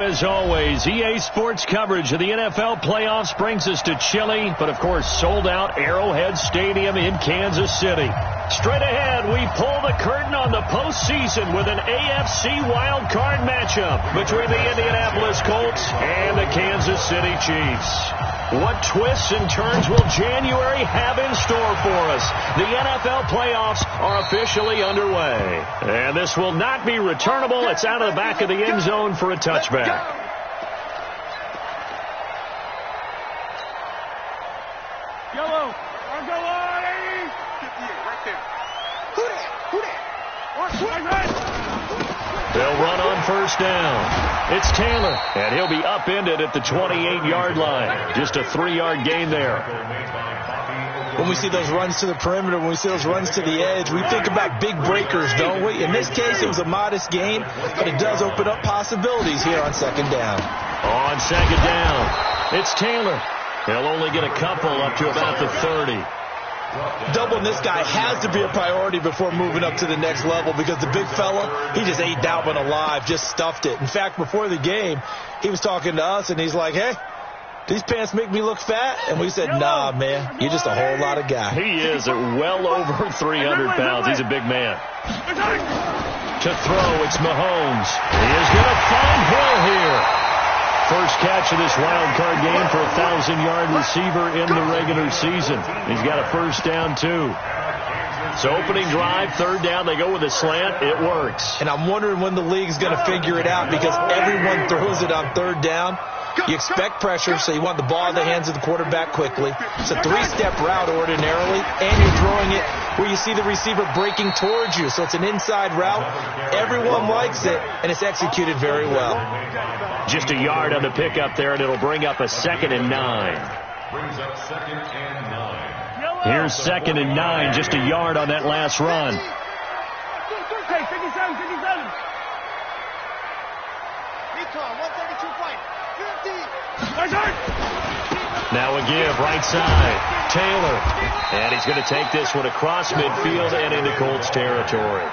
As always, EA Sports coverage of the NFL playoffs brings us to chilly, but of course sold-out Arrowhead Stadium in Kansas City. Straight ahead, we pull the curtain on the postseason with an AFC wildcard matchup between the Indianapolis Colts and the Kansas City Chiefs. What twists and turns will January have in store for us? The NFL playoffs are officially underway. And this will not be returnable. It's out of the back of the end zone for a touchback. Yellow. I'll go on. 58 right there. Who that? They'll run on first down. It's Taylor, and he'll be upended at the 28-yard line. Just a 3-yard gain there. When we see those runs to the perimeter, when we see those runs to the edge, we think about big breakers, don't we? In this case, it was a modest gain, but it does open up possibilities here on second down. On second down, it's Taylor. He'll only get a couple up to about the 30. Doubling this guy has to be a priority before moving up to the next level because the big fella, he just ate that one alive, just stuffed it. In fact, before the game, he was talking to us, and he's like, hey, these pants make me look fat? And we said, nah, man, you're just a whole lot of guy. He is at well over 300 pounds. He's a big man. To throw, it's Mahomes. He is going to find Hill here. First catch of this wild card game for a 1,000-yard receiver in the regular season. He's got a first down, too. So opening drive, third down, they go with a slant. It works. And I'm wondering when the league's going to figure it out because everyone throws it on third down. You expect pressure, so you want the ball in the hands of the quarterback quickly. It's a 3-step route ordinarily, and you're throwing it where you see the receiver breaking towards you. So it's an inside route. Everyone likes it, and it's executed very well. Just a yard on the pickup there, and it'll bring up a 2nd and 9. Here's 2nd and 9, just a yard on that last run. Hey, 57, 57. Recon, 132 fight. 50. Now a give, right side. Taylor. And he's going to take this one across midfield and into Colts territory.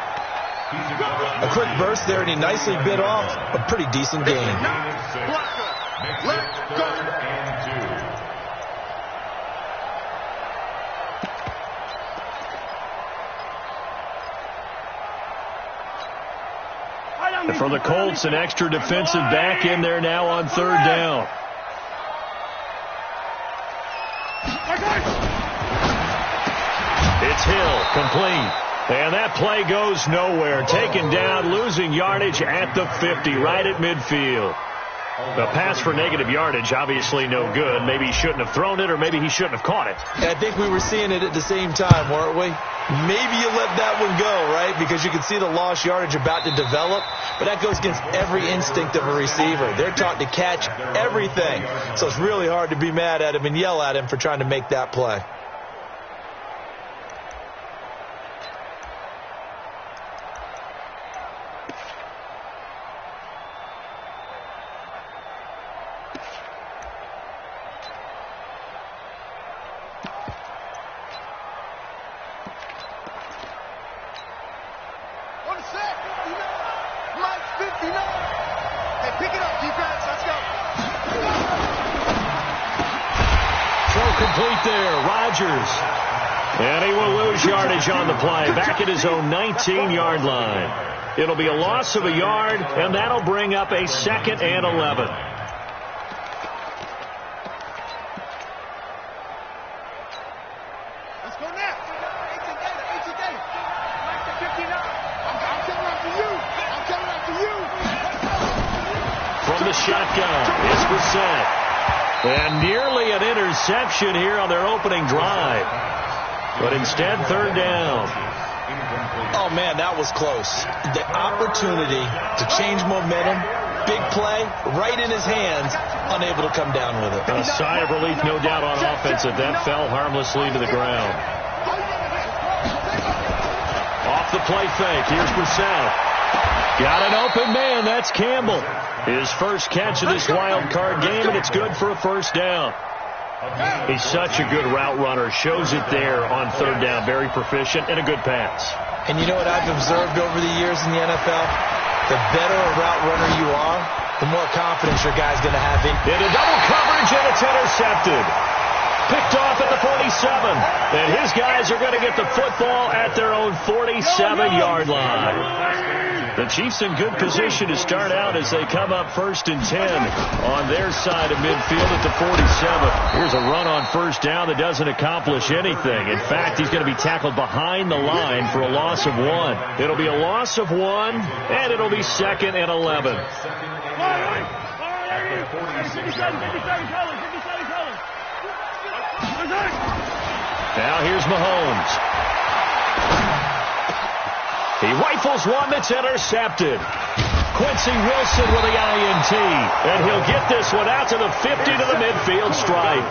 A quick burst there, and he nicely bit off a pretty decent gain. And for the Colts, an extra defensive back in there now on third down. It's Hill, complete. And that play goes nowhere. Taken down, losing yardage at the 50, right at midfield. The pass for negative yardage, obviously no good. Maybe he shouldn't have thrown it, or maybe he shouldn't have caught it. And I think we were seeing it at the same time, weren't we? Maybe you let that one go, right? Because you can see the lost yardage about to develop. But that goes against every instinct of a receiver. They're taught to catch everything. So it's really hard to be mad at him and yell at him for trying to make that play. Complete there, Rodgers. And he will lose yardage on the play, back at his own 19-yard line. It'll be a loss of a yard, and that'll bring up a 2nd and 11. Let's go now. 18 data. Like the 59. I'm coming after you. From the shotgun, it's Brissett. And nearly an interception here on their opening drive. But instead, third down. Oh, man, that was close. The opportunity to change momentum, big play, right in his hands, unable to come down with it. A sigh of relief, no doubt, on offense that fell harmlessly to the ground. Off the play fake, here's Brissett. Got an open man, that's Campbell. His first catch of this wild card game, and it's good for a first down. He's such a good route runner. Shows it there on third down. Very proficient and a good pass. And you know what I've observed over the years in the NFL? The better a route runner you are, the more confidence your guy's going to have into double coverage, and it's intercepted. Picked off at the 47. And his guys are going to get the football at their own 47-yard line. The Chiefs in good position to start out as they come up 1st and 10 on their side of midfield at the 47. Here's a run on first down that doesn't accomplish anything. In fact, he's going to be tackled behind the line for a loss of 1. It'll be a loss of 1, and it'll be 2nd and 11. Now here's Mahomes. He rifles one that's intercepted. Quincy Wilson with the INT. And he'll get this one out to the 50 to the midfield stripe.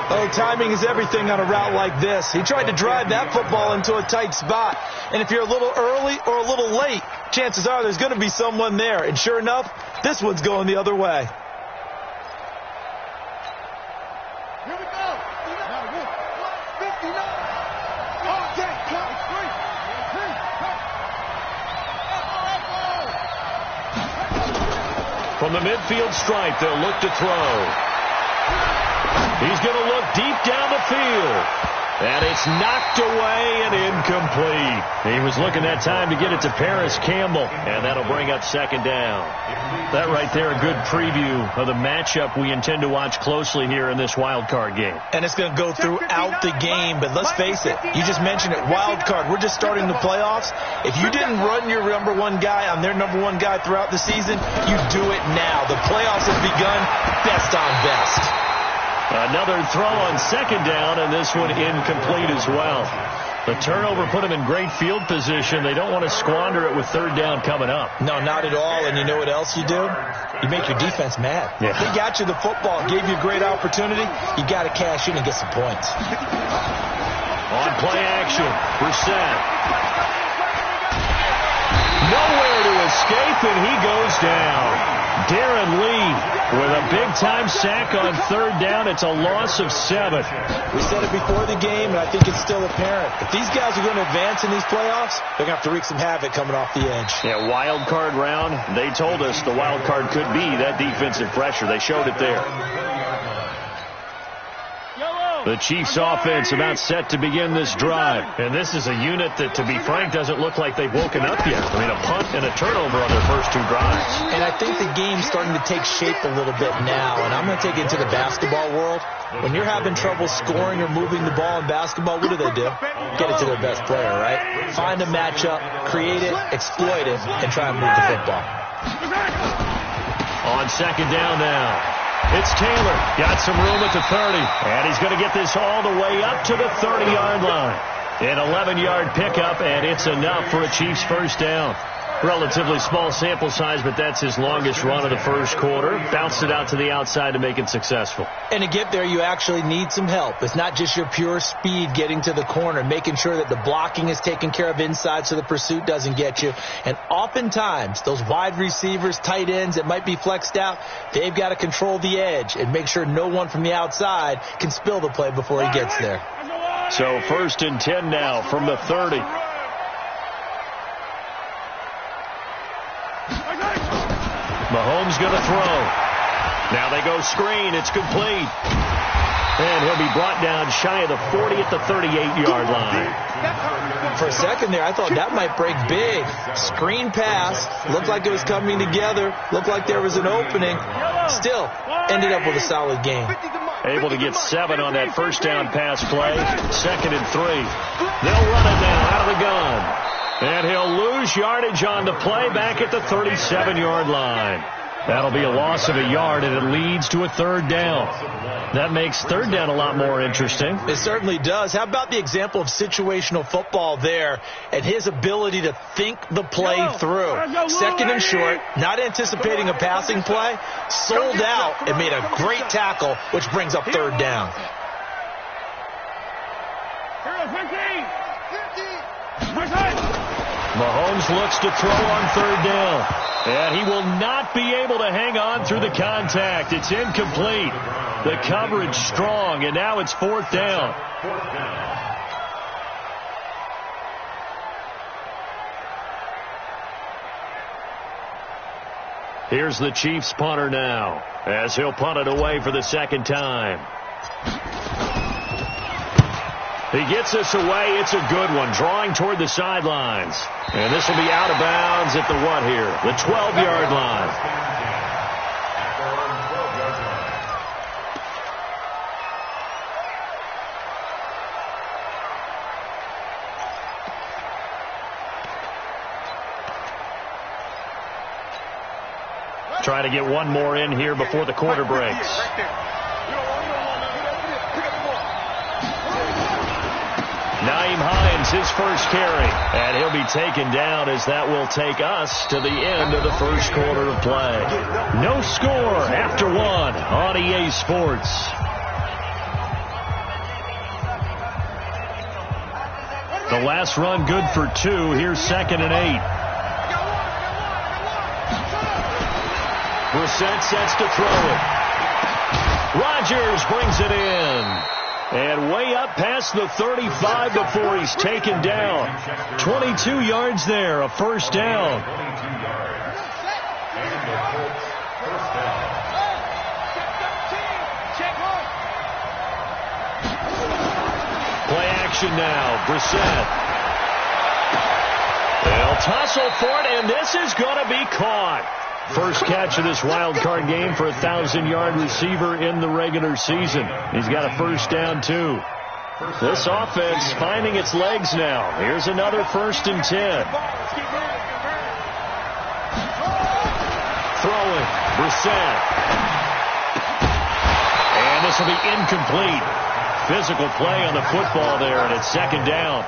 Oh, timing is everything on a route like this. He tried to drive that football into a tight spot. And if you're a little early or a little late, chances are there's going to be someone there. And sure enough, this one's going the other way. Here we go. 59. From the midfield stripe, they'll look to throw. He's going to look deep down the field. And it's knocked away and incomplete. He was looking that time to get it to Paris Campbell. And that'll bring up 2nd down. That right there, a good preview of the matchup we intend to watch closely here in this wild card game. And it's going to go throughout the game. But let's face it, you just mentioned it, wild card. We're just starting the playoffs. If you didn't run your number 1 guy on their number 1 guy throughout the season, you do it now. The playoffs have begun. Best on best. Another throw on 2nd down, and this one incomplete as well. The turnover put them in great field position. They don't want to squander it with 3rd down coming up. No, not at all. And you know what else you do? You make your defense mad. Yeah. They got you the football, gave you a great opportunity. You got to cash in and get some points. On play action, Brissett. Nowhere to escape, and he goes down. Darren Lee with a big-time sack on 3rd down. It's a loss of 7. We said it before the game, and I think it's still apparent. If these guys are going to advance in these playoffs, they're going to have to wreak some havoc coming off the edge. Yeah, wild card round. They told us the wild card could be that defensive pressure. They showed it there. The Chiefs offense about set to begin this drive. And this is a unit that, to be frank, doesn't look like they've woken up yet. I mean, a punt and a turnover on their first 2 drives. And I think the game's starting to take shape a little bit now. And I'm going to take it into the basketball world. When you're having trouble scoring or moving the ball in basketball, what do? Get it to their best player, right? Find a matchup, create it, exploit it, and try and move the football. On 2nd down now. It's Taylor. Got some room at the 30. And he's going to get this all the way up to the 30-yard line. An 11-yard pickup, and it's enough for a Chiefs 1st down. Relatively small sample size, but that's his longest run of the first quarter. Bounced it out to the outside to make it successful. And to get there, you actually need some help. It's not just your pure speed getting to the corner, making sure that the blocking is taken care of inside so the pursuit doesn't get you. And oftentimes, those wide receivers, tight ends that might be flexed out, they've got to control the edge and make sure no one from the outside can spill the play before he gets there. So 1st and 10 now from the 30. Mahomes going to throw. Now they go screen. It's complete. And he'll be brought down shy of the 40 at the 38-yard line. For a second there, I thought that might break big. Screen pass. Looked like it was coming together. Looked like there was an opening. Still, ended up with a solid game. Able to get 7 on that 1st down pass play. 2nd and 3. They'll run it now out of the gun. And he'll lose yardage on the play back at the 37-yard line. That'll be a loss of a yard, and it leads to a 3rd down. That makes 3rd down a lot more interesting. It certainly does. How about the example of situational football there and his ability to think the play through? 2nd and short, not anticipating a passing play, sold out and made a great tackle, which brings up 3rd down. Mahomes looks to throw on 3rd down. And he will not be able to hang on through the contact. It's incomplete. The coverage strong, and now it's 4th down. Here's the Chiefs punter now, as he'll punt it away for the second time. He gets this away. It's a good one, drawing toward the sidelines. And this will be out of bounds at the what here? The 12-yard line. Try to get one more in here before the quarter breaks. Nyheim Hines, his first carry, and he'll be taken down as that will take us to the end of the first quarter of play. No score after one on EA Sports. The last run good for 2. Here's 2nd and 8. Brissett sets to throw it. Rodgers brings it in. And way up past the 35 before he's taken down. 22 yards there, a first down. Play action now, Brissett. They'll tussle for it, and this is going to be caught. First catch of this wild card game for a 1,000-yard receiver in the regular season. He's got a first down, too. This offense finding its legs now. Here's another 1st and 10. Throwing, Brissett. And this will be incomplete. Physical play on the football there, and it's 2nd down.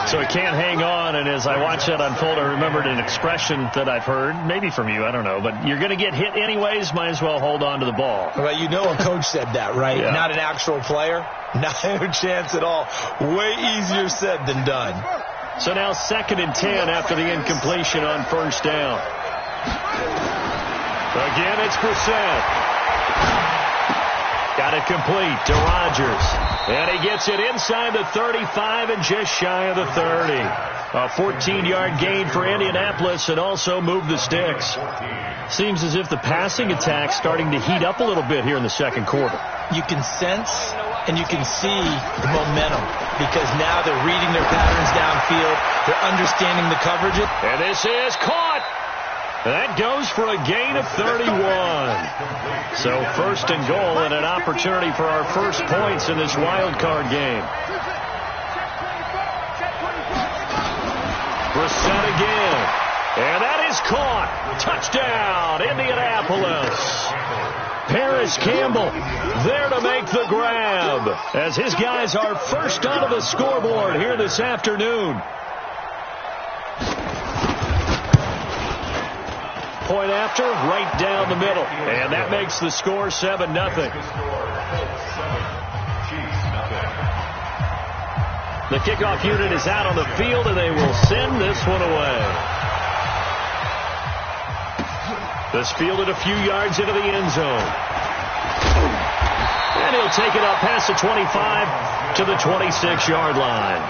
So he can't hang on, and as I watched that unfold, I remembered an expression that I've heard, maybe from you, I don't know, but you're going to get hit anyways, might as well hold on to the ball. Well, you know a coach said that, right? Yeah. Not an actual player. Not a chance at all. Way easier said than done. So now 2nd and 10 after the incompletion on first down. Again, it's Brissett. Got it complete to Rodgers. And he gets it inside the 35 and just shy of the 30. A 14-yard gain for Indianapolis and also moved the sticks. Seems as if the passing attack's starting to heat up a little bit here in the second quarter. You can sense and you can see the momentum because now they're reading their patterns downfield. They're understanding the coverage. And this is caught. That goes for a gain of 31. So 1st and goal and an opportunity for our first points in this wild card game. Brissett again. And that is caught. Touchdown, Indianapolis. Paris Campbell there to make the grab as his guys are first onto the scoreboard here this afternoon. Point after, right down the middle. And that makes the score 7-0. The kickoff unit is out on the field, and they will send this one away. This fielded a few yards into the end zone. And he'll take it up past the 25 to the 26-yard line.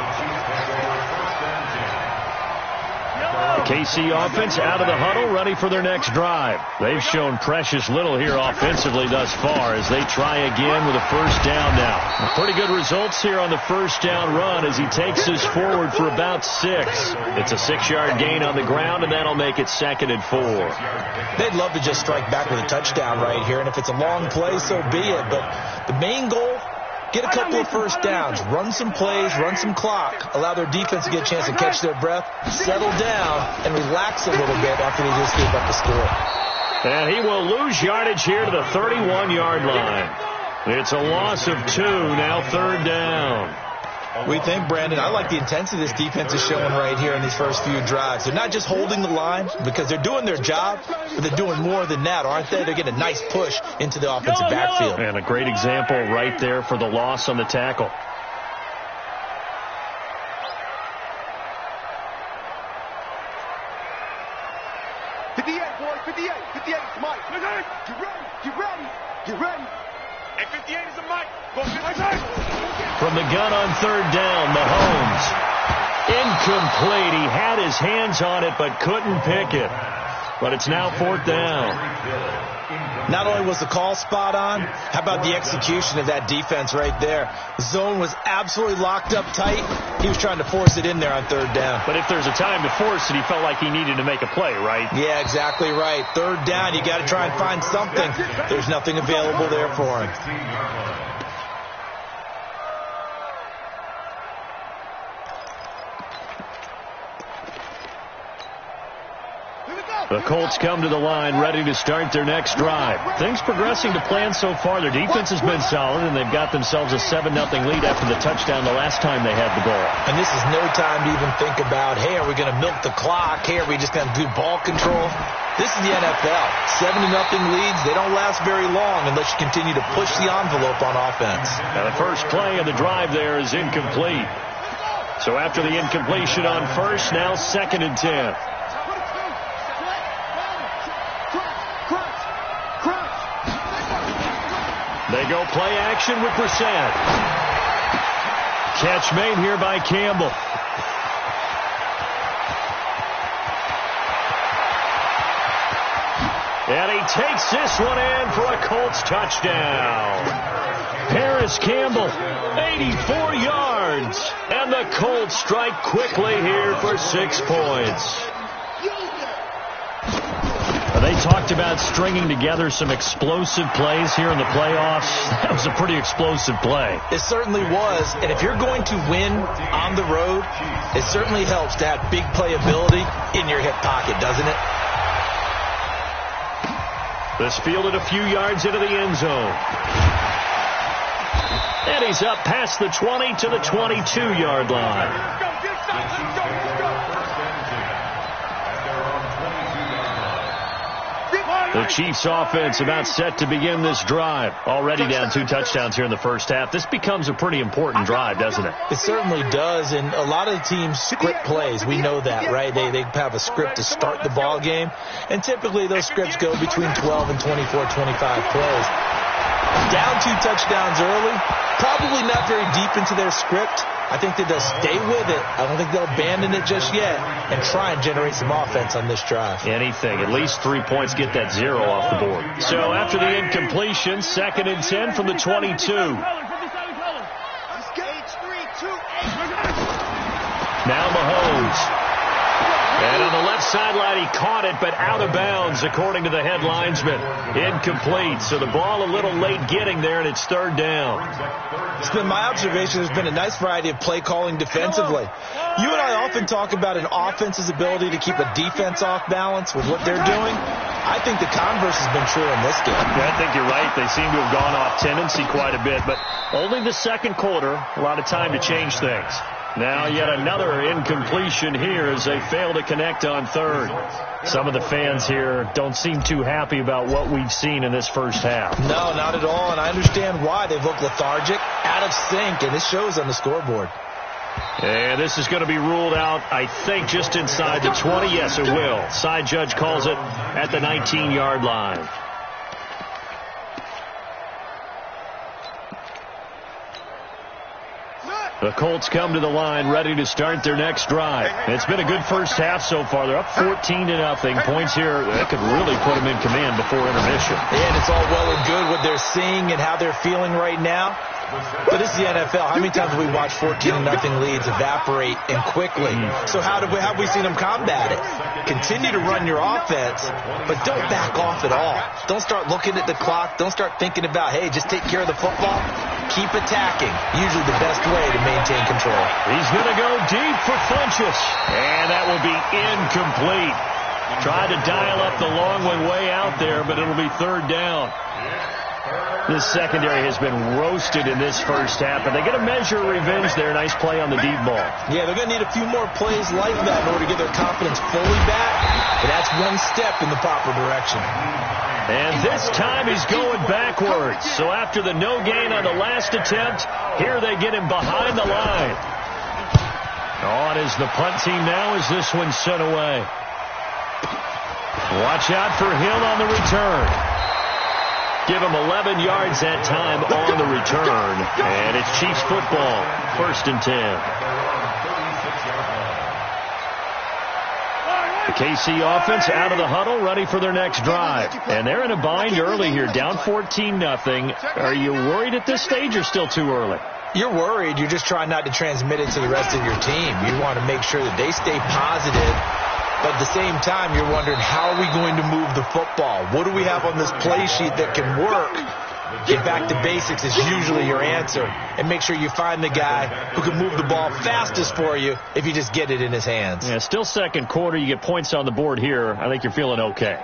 KC offense out of the huddle, ready for their next drive. They've shown precious little here offensively thus far as they try again with a first down now. Pretty good results here on the first down run as he takes us forward for about 6. It's a 6-yard gain on the ground, and that'll make it 2nd and 4. They'd love to just strike back with a touchdown right here, and if it's a long play, so be it. But the main goal, get a couple of first downs, run some plays, run some clock, allow their defense to get a chance to catch their breath, settle down, and relax a little bit after they just gave up the score. And he will lose yardage here to the 31-yard line. It's a loss of 2, now 3rd down. We think, Brandon, I like the intensity this defense is showing right here in these first few drives. They're not just holding the line because they're doing their job, but they're doing more than that, aren't they? They're getting a nice push into the offensive backfield. And a great example right there for the loss on the tackle. From the gun on 3rd down, Mahomes. Incomplete. He had his hands on it but couldn't pick it. but it's now 4th down. Not only was the call spot on, how about the execution of that defense right there? The zone was absolutely locked up tight. He was trying to force it in there on 3rd down. But if there's a time to force it, he felt like he needed to make a play, right? Yeah, exactly right. 3rd down, you got to try and find something. There's nothing available there for him. The Colts come to the line ready to start their next drive. Things progressing to plan so far. Their defense has been solid, and they've got themselves a 7-0 lead after the touchdown the last time they had the ball. And this is no time to even think about, hey, are we going to milk the clock? Hey, are we just going to do ball control? This is the NFL. 7-0 leads, they don't last very long unless you continue to push the envelope on offense. Now the first play of the drive there is incomplete. So after the incompletion on first, now 2nd and 10. They go play action with Brissett. Catch made here by Campbell. And he takes this one in for a Colts touchdown. Harris Campbell, 84 yards. And the Colts strike quickly here for 6 points. They talked about stringing together some explosive plays here in the playoffs. That was a pretty explosive play. It certainly was. And if you're going to win on the road, it certainly helps to have big playability in your hip pocket, doesn't it? This fielded a few yards into the end zone. And he's up past the 20 to the 22-yard line. The Chiefs offense about set to begin this drive. Already down 2 touchdowns here in the first half. This becomes a pretty important drive, doesn't it? It certainly does, and a lot of the teams script plays. We know that, right? They have a script to start the ball game, and typically those scripts go between 12 and 24, 25 plays. Down 2 touchdowns early, probably not very deep into their script. I think that they'll stay with it. I don't think they'll abandon it just yet and try and generate some offense on this drive. Anything. At least 3 points, get that 0 off the board. So after the incompletion, 2nd and 10 from the 22. Now Mahomes. And on the left sideline, he caught it, but out of bounds, according to the head linesman. Incomplete. So the ball a little late getting there, and it's 3rd down. It's been my observation. There's been a nice variety of play calling defensively. You and I often talk about an offense's ability to keep a defense off balance with what they're doing. I think the converse has been true in this game. Yeah, I think you're right. They seem to have gone off tendency quite a bit, but only the 2nd quarter, a lot of time to change things. Now yet another incompletion here as they fail to connect on 3rd. Some of the fans here don't seem too happy about what we've seen in this first half. No, not at all, and I understand why. They've looked lethargic, out of sync, and this shows on the scoreboard. And this is going to be ruled out, I think, just inside the 20. Yes, it will. Side judge calls it at the 19-yard line. The Colts come to the line ready to start their next drive. It's been a good first half so far. They're up 14-0. Points here that could really put them in command before intermission. And it's all well and good what they're seeing and how they're feeling right now. But this is the NFL. How many times have we watched 14-0 leads evaporate and quickly? So how have we seen them combat it? Continue to run your offense, but don't back off at all. Don't start looking at the clock. Don't start thinking about, hey, just take care of the football. Keep attacking. Usually the best way to maintain control. He's going to go deep for Funchess. And that will be incomplete. Tried to dial up the long one way out there, but it'll be 3rd down. This secondary has been roasted in this first half, but they get a measure of revenge there. Nice play on the deep ball. Yeah, they're going to need a few more plays like that in order to get their confidence fully back. But that's one step in the proper direction. And this time he's going backwards. So after the no gain on the last attempt, here they get him behind the line. On is the punt team now as this one's sent away. Watch out for Hill on the return. Give him 11 yards that time on the return. And it's Chiefs football, 1st and 10. KC offense out of the huddle, ready for their next drive. And they're in a bind early here, down 14-0. Are you worried at this stage or still too early? You're worried. You're just trying not to transmit it to the rest of your team. You want to make sure that they stay positive. But at the same time, you're wondering, how are we going to move the football? What do we have on this play sheet that can work? Get back to basics is usually your answer. And make sure you find the guy who can move the ball fastest for you if you just get it in his hands. Yeah, still second quarter. You get points on the board here. I think you're feeling okay.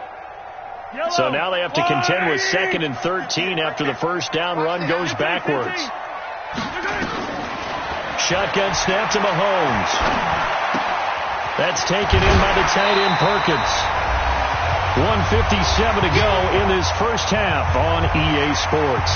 So now they have to contend with 2nd and 13 after the first down run goes backwards. Shotgun snap to Mahomes. That's taken in by the tight end Perkins. 1:57 to go in this first half on EA Sports.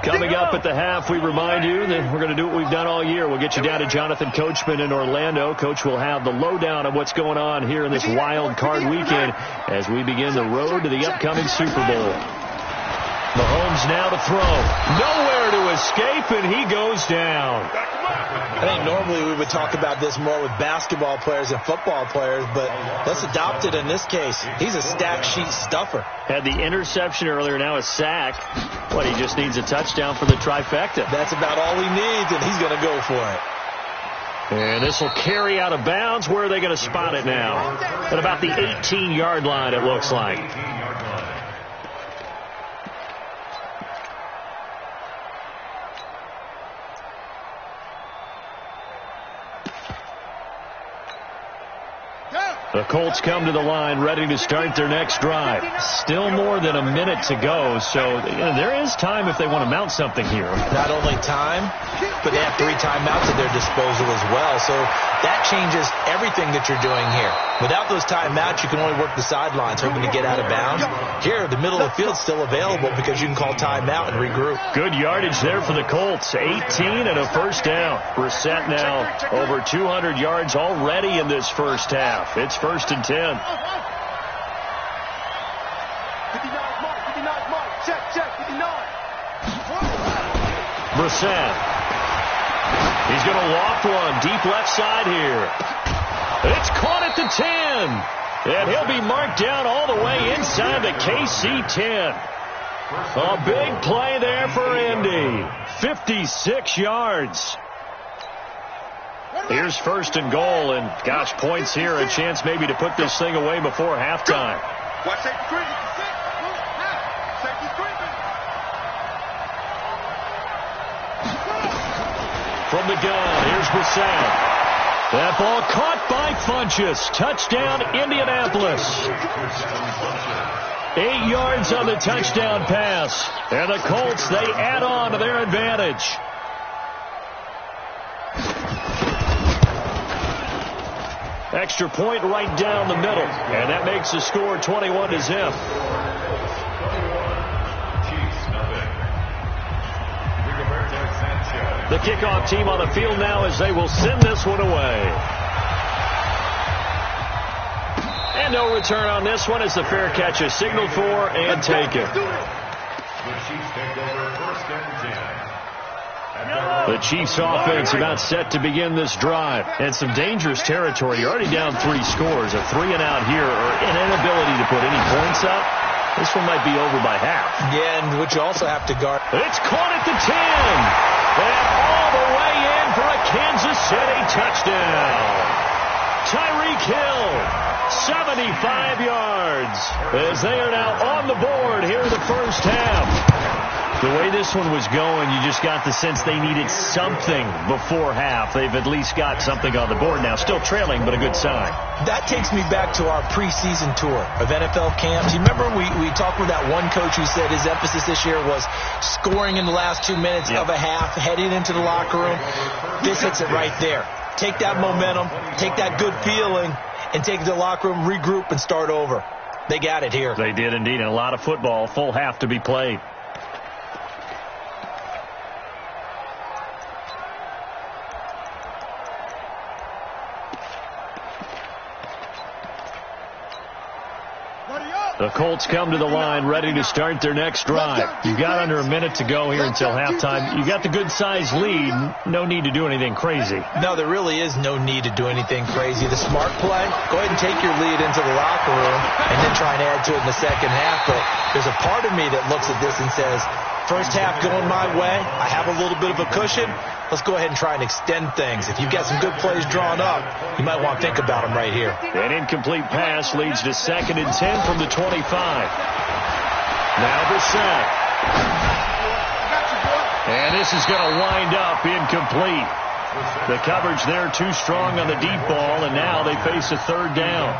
Coming up at the half, we remind you that we're going to do what we've done all year. We'll get you down to Jonathan Coachman in Orlando. Coach will have the lowdown of what's going on here in this wild card weekend as we begin the road to the upcoming Super Bowl. Mahomes now to throw. Nowhere to escape, and he goes down. I think normally we would talk about this more with basketball players and football players, but let's adopt it in this case. He's a stack sheet stuffer. Had the interception earlier, now a sack. What, he just needs a touchdown for the trifecta. That's about all he needs, and he's going to go for it. And this will carry out of bounds. Where are they going to spot it now? At about the 18-yard line, it looks like. The Colts come to the line ready to start their next drive. Still more than a minute to go, so there is time if they want to mount something here. Not only time, but they have 3 timeouts at their disposal as well, so that changes everything that you're doing here. Without those timeouts, you can only work the sidelines hoping to get out of bounds. Here, the middle of the field's still available because you can call timeout and regroup. Good yardage there for the Colts. 18 and a first down. Brissett now over 200 yards already in this first half. It's 1st and 10. 59 mark, check, 59. Brissett. He's going to loft one deep left side here. It's caught at the 10. And he'll be marked down all the way inside the KC 10. A big play there for Indy. 56 yards. Here's 1st and goal, and gosh, points here, a chance maybe to put this thing away before halftime. Watch safety screen. Safety screen. From the gun, here's Brissett. That ball caught by Funchess. Touchdown, Indianapolis. 8 yards on the touchdown pass. And the Colts, they add on to their advantage. Extra point right down the middle. And that makes the score 21-0. The kickoff team on the field now as they will send this one away. And no return on this one as the fair catch is signaled for and taken. The Chiefs offense about set to begin this drive. And some dangerous territory. You're already down 3 scores. A 3-and-out here or an inability to put any points up. This one might be over by half. Yeah, and what you also have to guard. It's caught at the 10. And all the way in for a Kansas City touchdown. Tyreek Hill, 75 yards, as they are now on the board here in the first half. The way this one was going, you just got the sense they needed something before half. They've at least got something on the board now. Still trailing, but a good sign. That takes me back to our preseason tour of NFL camps. You remember we talked with that one coach who said his emphasis this year was scoring in the last 2 minutes of a half, heading into the locker room. This hits it right there. Take that momentum, take that good feeling, and take it to the locker room, regroup, and start over. They got it here. They did indeed, and a lot of football, full half to be played. The Colts come to the line ready to start their next drive. You've got under a minute to go here until halftime. You've got the good-sized lead. No need to do anything crazy. No, there really is no need to do anything crazy. The smart play, go ahead and take your lead into the locker room and then try and add to it in the second half. But there's a part of me that looks at this and says, first half going my way, I have a little bit of a cushion. Let's go ahead and try and extend things. If you've got some good plays drawn up, you might want to think about them right here. An incomplete pass leads to 2nd and 10 from the 25. Now Brissett. And this is going to wind up incomplete. The coverage there too strong on the deep ball, and now they face a 3rd down.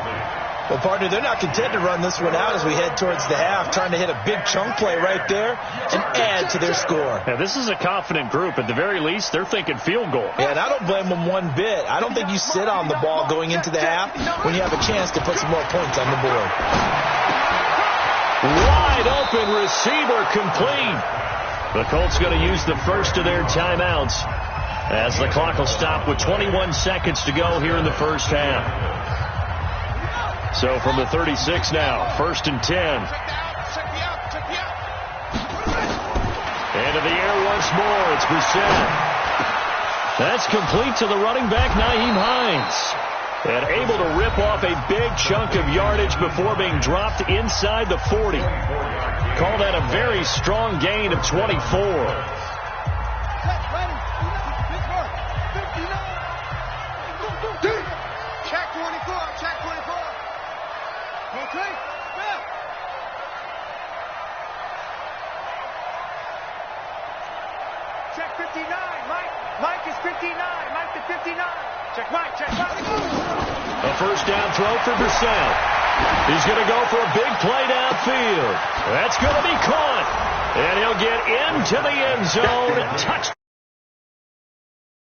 Well, partner, they're not content to run this one out as we head towards the half, trying to hit a big chunk play right there and add to their score. Now, this is a confident group. At the very least, they're thinking field goal. Yeah, and I don't blame them one bit. I don't think you sit on the ball going into the half when you have a chance to put some more points on the board. Wide open receiver complete. The Colts going to use the first of their timeouts as the clock will stop with 21 seconds to go here in the first half. So from the 36 now, 1st and 10. Into the air once more. It's Brissett. That's complete to the running back, Nyheim Hines. And able to rip off a big chunk of yardage before being dropped inside the 40. Call that a very strong gain of 24. Check 59. Mike is 59. Mike to 59. Check Mike. Check Mike. A first down throw for Brissett. He's going to go for a big play downfield. That's going to be caught. And he'll get into the end zone. Touchdown.